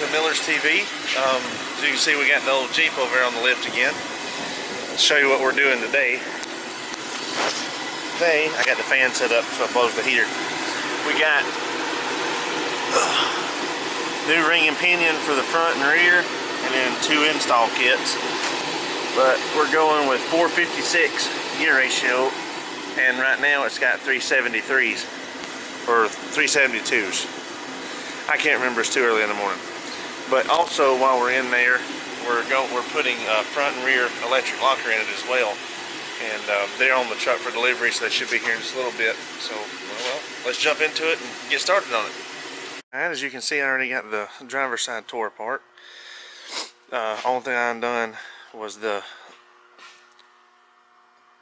to Miller's TV. As you can see, we got the old Jeep over there on the lift again. Let's show you what we're doing today. Today, I got the fan set up so it blows the heater. We got new ring and pinion for the front and rear, and then 2 install kits. But we're going with 456 gear ratio, and right now it's got 373s or 372s. I can't remember, it's too early in the morning. But also, while we're in there, we're putting a front and rear electric locker in it as well, and they're on the truck for delivery, so they should be here in just a little bit. So well, let's jump into it and get started on it. Alright, as you can see, I already got the driver's side tore apart. Only thing I undone was the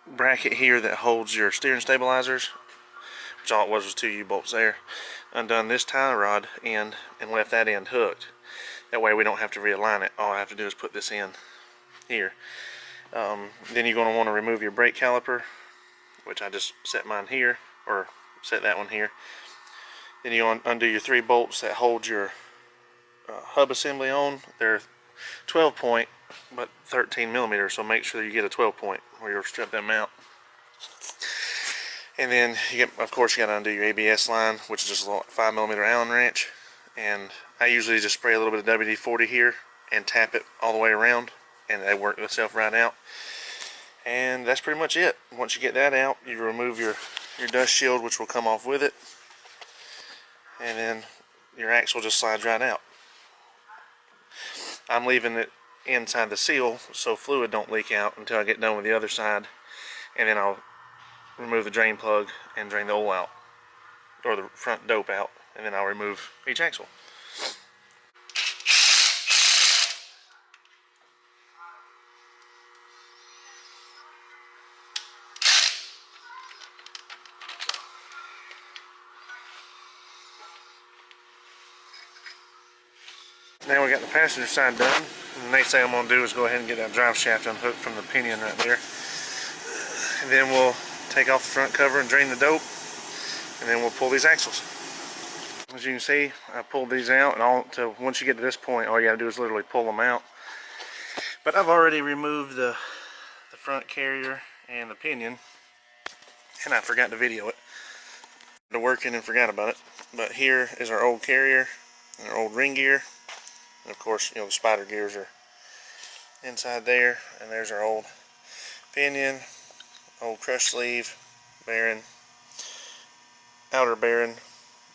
bracket here that holds your steering stabilizers, which all it was 2 U-bolts there. Undone this tie rod end and left that end hooked. That way we don't have to realign it. All I have to do is put this in here. Then you're going to want to remove your brake caliper, which I just set mine here, or set that one here. Then you undo your 3 bolts that hold your hub assembly on. They're 12 point but 13 millimeters, so make sure you get a 12 point or you'll strip them out. And then of course you got to undo your ABS line, which is just a 5 millimeter Allen wrench. And I usually just spray a little bit of WD-40 here and tap it all the way around, and they work themselves right out. And that's pretty much it. Once you get that out, you remove your dust shield, which will come off with it, and then your axle just slides right out. I'm leaving it inside the seal so fluid don't leak out until I get done with the other side, and then I'll remove the drain plug and drain the oil out, or the front dope out, and then I'll remove each axle. Now we got the passenger side done. And the next thing I'm going to do is go ahead and get that drive shaft unhooked from the pinion right there. And then we'll take off the front cover and drain the dope, and then we'll pull these axles. As you can see, I pulled these out, and once you get to this point, all you got to do is literally pull them out. But I've already removed the front carrier and the pinion, and I forgot to video it. To working and forgot about it. But here is our old carrier and our old ring gear. And of course, you know, the spider gears are inside there, and there's our old pinion, old crush sleeve, bearing, outer bearing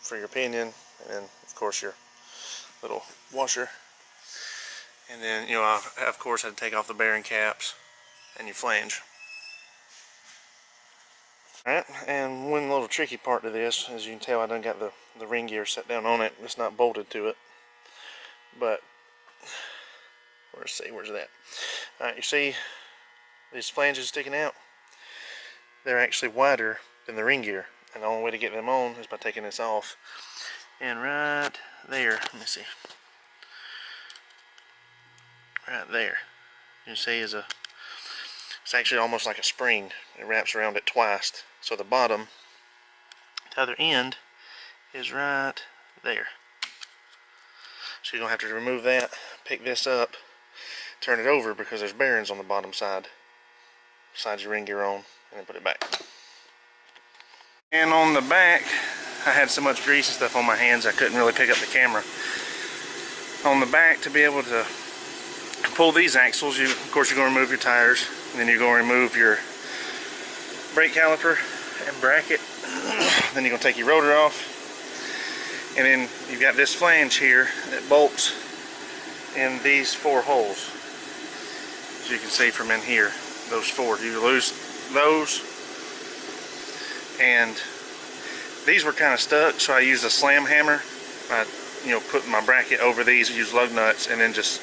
for your pinion, and then of course your little washer. And then, you know, I of course had to take off the bearing caps and your flange. Alright, and one little tricky part to this, as you can tell, I done got the ring gear set down on it. It's not bolted to it. But where's that? Alright, you see these flanges sticking out? They're actually wider than the ring gear, and the only way to get them on is by taking this off. And right there, let me see, right there, you see it's actually almost like a spring. It wraps around it twice, so the bottom, the other end, is right there. So you're going to have to remove that, pick this up, turn it over because there's bearings on the bottom side. Slide your ring gear on, and then put it back. And on the back, I had so much grease and stuff on my hands I couldn't really pick up the camera. On the back, to be able to pull these axles, of course you're going to remove your tires, and then you're going to remove your brake caliper and bracket. Then you're going to take your rotor off. And then you've got this flange here that bolts in these 4 holes. As you can see from in here, those 4. You lose those. And these were kind of stuck, so I used a slam hammer. I, put my bracket over these, used lug nuts, and then just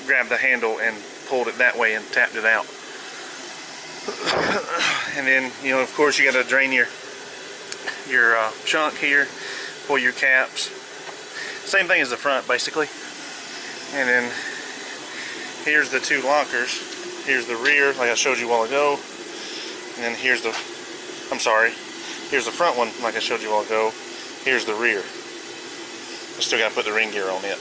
grabbed the handle and pulled it that way and tapped it out. And then, of course, you got to drain your chunk here. Pull your caps. Same thing as the front, basically. And then here's the 2 lockers. Here's the rear, like I showed you a while ago. And then here's the front one, like I showed you a while ago. Here's the rear. I still got to put the ring gear on it.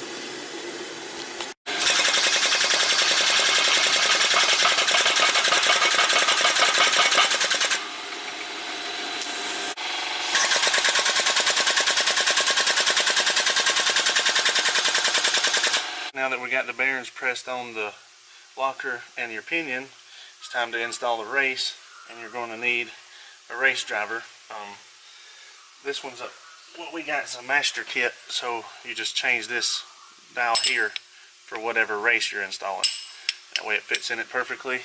now that we got the bearings pressed on the locker and your pinion, it's time to install the race, and you're going to need a race driver. This one's what we got is a master kit, so you just change this dial here for whatever race you're installing. That way it fits in it perfectly.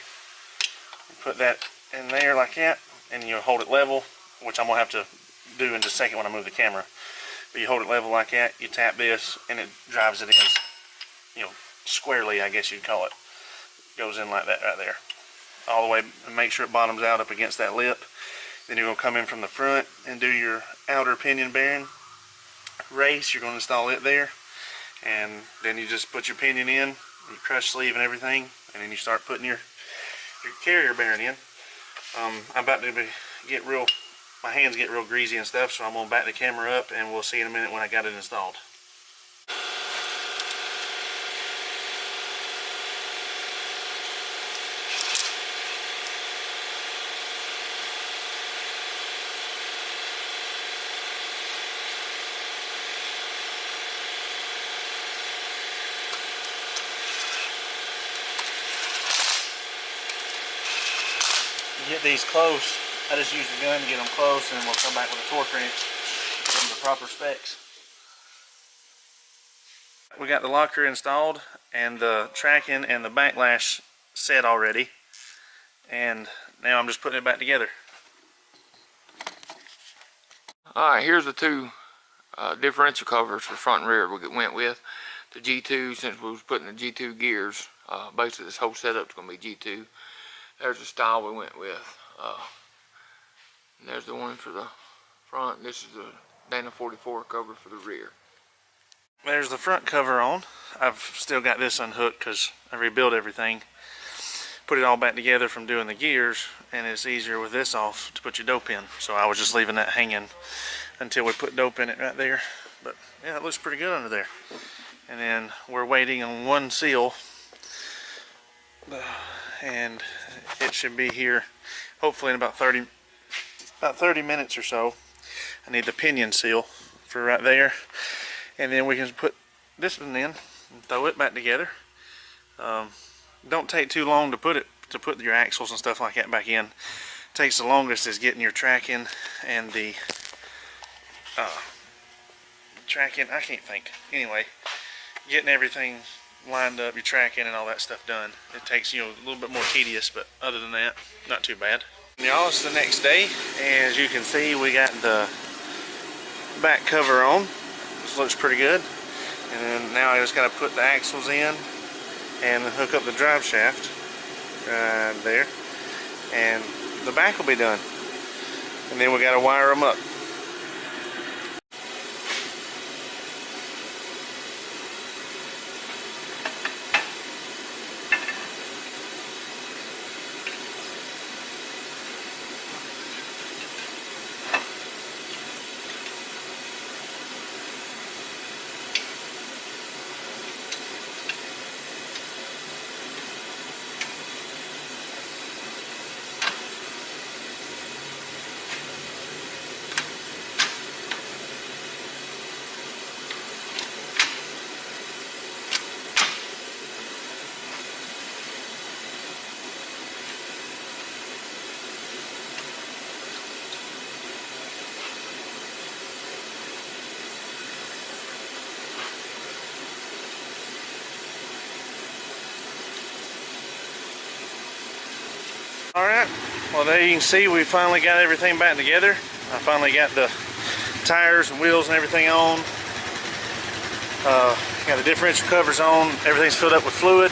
You put that in there like that, and you hold it level, which I'm going to have to do in just a second when I move the camera. But you hold it level like that, you tap this, and it drives it in, you know, squarely, I guess you'd call it. Goes in like that right there. All the way, and make sure it bottoms out up against that lip. Then you're going to come in from the front and do your outer pinion bearing race. You're going to install it there. And then you just put your pinion in, your crush sleeve and everything, and then you start putting your carrier bearing in. I'm about to my hands get real greasy and stuff, so I'm going to back the camera up and we'll see in a minute when I got it installed. Get these close, I just use the gun to get them close, and then we'll come back with a torque wrench to get them the proper specs. We got the locker installed and the tracking and the backlash set already, and now I'm just putting it back together. Alright, here's the two differential covers for front and rear we went with. The G2, since we was putting the G2 gears, basically this whole setup's going to be G2. There's the style we went with. And there's the one for the front. This is the Dana 44 cover for the rear. There's the front cover on. I've still got this unhooked because I rebuilt everything. Put it all back together from doing the gears, and it's easier with this off to put your dope in. So I was just leaving that hanging until we put dope in it right there. But yeah, it looks pretty good under there. And then we're waiting on one seal, and it should be here hopefully in about 30 minutes or so. I need the pinion seal for right there, and then we can put this one in and throw it back together. Don't take too long to put your axles and stuff like that back in. Takes the longest is getting your tracking and the tracking, I can't think, anyway, getting everything lined up, your tracking and all that stuff done. It takes, you know, a little bit more tedious, but other than that, not too bad. Y'all, it's the next day, and as you can see, we got the back cover on. This looks pretty good. And then now I just got to put the axles in and hook up the drive shaft right there, and the back will be done. And then we got to wire them up. Alright, well there you can see we finally got everything back together. I finally got the tires and wheels and everything on. Got the differential covers on, everything's filled up with fluid.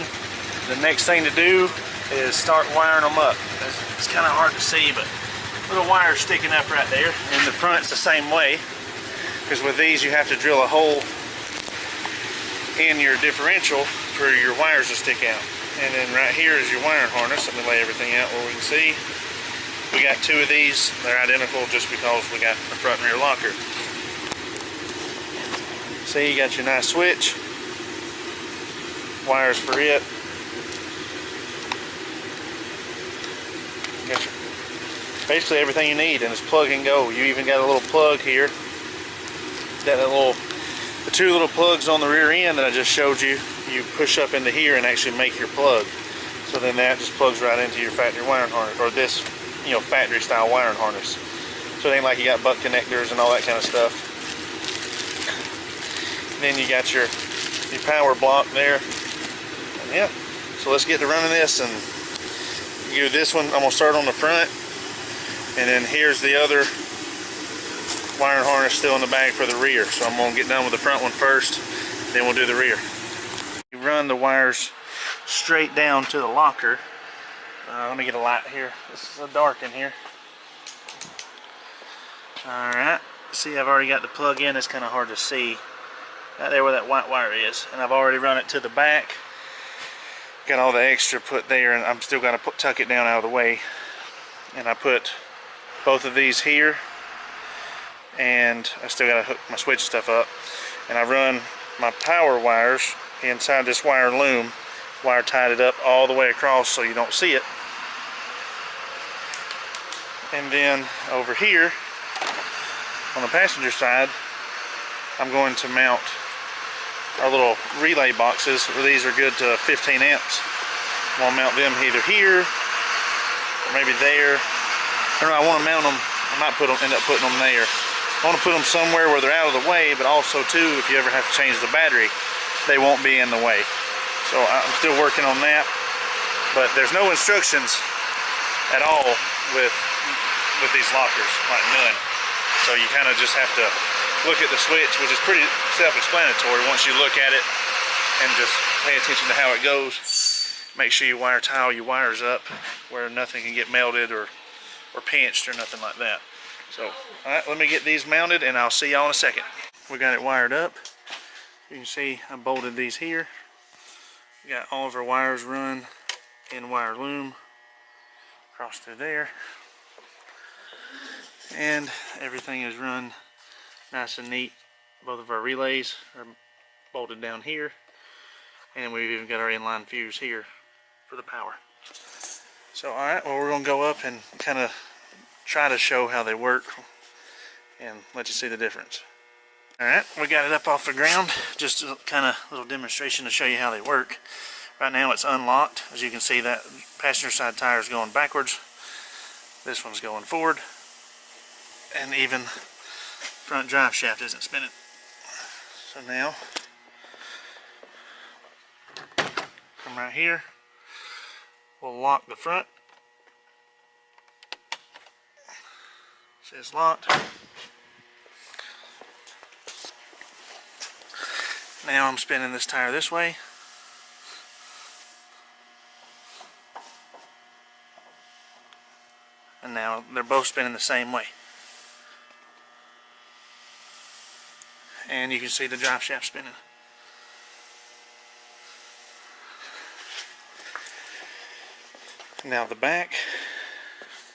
The next thing to do is start wiring them up. It's kind of hard to see, but little wires sticking up right there. In the front's the same way, because with these you have to drill a hole in your differential for your wires to stick out. And then right here is your wiring harness. Let me lay everything out where we can see. We got two of these. They're identical just because we got the front and rear locker. See, you got your nice switch. Wires for it. Got your, basically everything you need, and it's plug and go. You even got a little plug here. Got that the two little plugs on the rear end that I just showed you. you push up into here and actually make your plug. So then that just plugs right into your factory wiring harness, or this, you know, factory style wiring harness. So it ain't like you got butt connectors and all that kind of stuff. And then you got your power block there. And yeah, so let's get to running this. And you do this one, I'm gonna start on the front, and then here's the other wiring harness still in the bag for the rear. So I'm gonna get done with the front one first, then we'll do the rear. You run the wires straight down to the locker. Let me get a light here. This is so dark in here. Alright, see, I've already got the plug in. It's kind of hard to see right there where that white wire is, and I've already run it to the back. Got all the extra put there, and I'm still going to tuck it down out of the way. And I put both of these here, and I still got to hook my switch stuff up. And I run my power wires inside this wire loom, wire tied it up all the way across so you don't see it. And then over here on the passenger side, I'm going to mount our little relay boxes. These are good to 15 amps. I'm going to mount them either here or maybe there. I don't know, I want to mount them. I might end up putting them there. I want to put them somewhere where they're out of the way, but also too, if you ever have to change the battery, they won't be in the way. So I'm still working on that, but there's no instructions at all with these lockers, like none. So you kind of just have to look at the switch, which is pretty self-explanatory once you look at it and just pay attention to how it goes. Make sure you tie all your wires up where nothing can get melted or pinched or nothing like that. So, alright, let me get these mounted and I'll see y'all in a second. We got it wired up. You can see I bolted these here. We got all of our wires run in wire loom across through there. And everything is run nice and neat. Both of our relays are bolted down here. And we've even got our inline fuse here for the power. So, alright, well, we're going to go up and kind of try to show how they work and let you see the difference. Alright, we got it up off the ground. Just a kind of little demonstration to show you how they work. Right now it's unlocked. As you can see, that passenger side tire is going backwards. This one's going forward. And even front drive shaft isn't spinning. So now, come right here. We'll lock the front. See, it's locked. Now I'm spinning this tire this way. And now they're both spinning the same way. And you can see the drive shaft spinning. Now the back,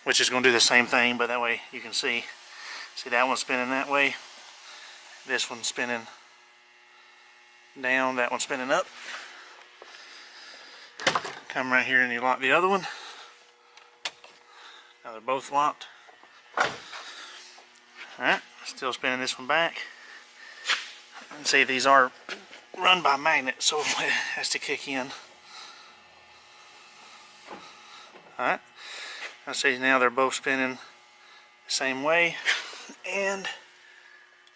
which is going to do the same thing, but that way you can see that one's spinning that way. This one's spinning down, that one's spinning up. Come right here and you lock the other one. Now they're both locked. Alright, still spinning this one back. And see, these are run by magnet, so it has to kick in. Alright, I see now they're both spinning the same way, and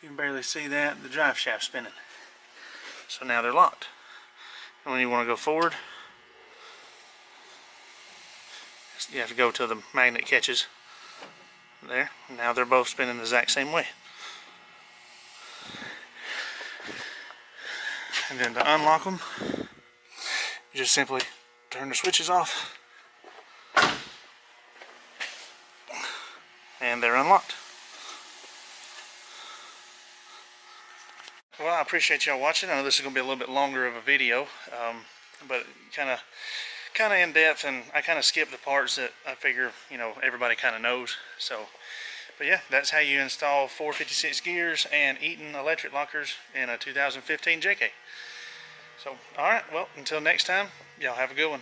you can barely see that, the drive shaft spinning. So now they're locked. And when you want to go forward, you have to go till the magnet catches. There, now they're both spinning the exact same way. And then to unlock them, you just simply turn the switches off. And they're unlocked. Well, I appreciate y'all watching. I know this is going to be a little bit longer of a video, but kind of in depth, and I kind of skipped the parts that I figure, you know, everybody kind of knows. So, but yeah, that's how you install 456 gears and EATON electric lockers in a 2015 JK. So, alright, well, until next time, y'all have a good one.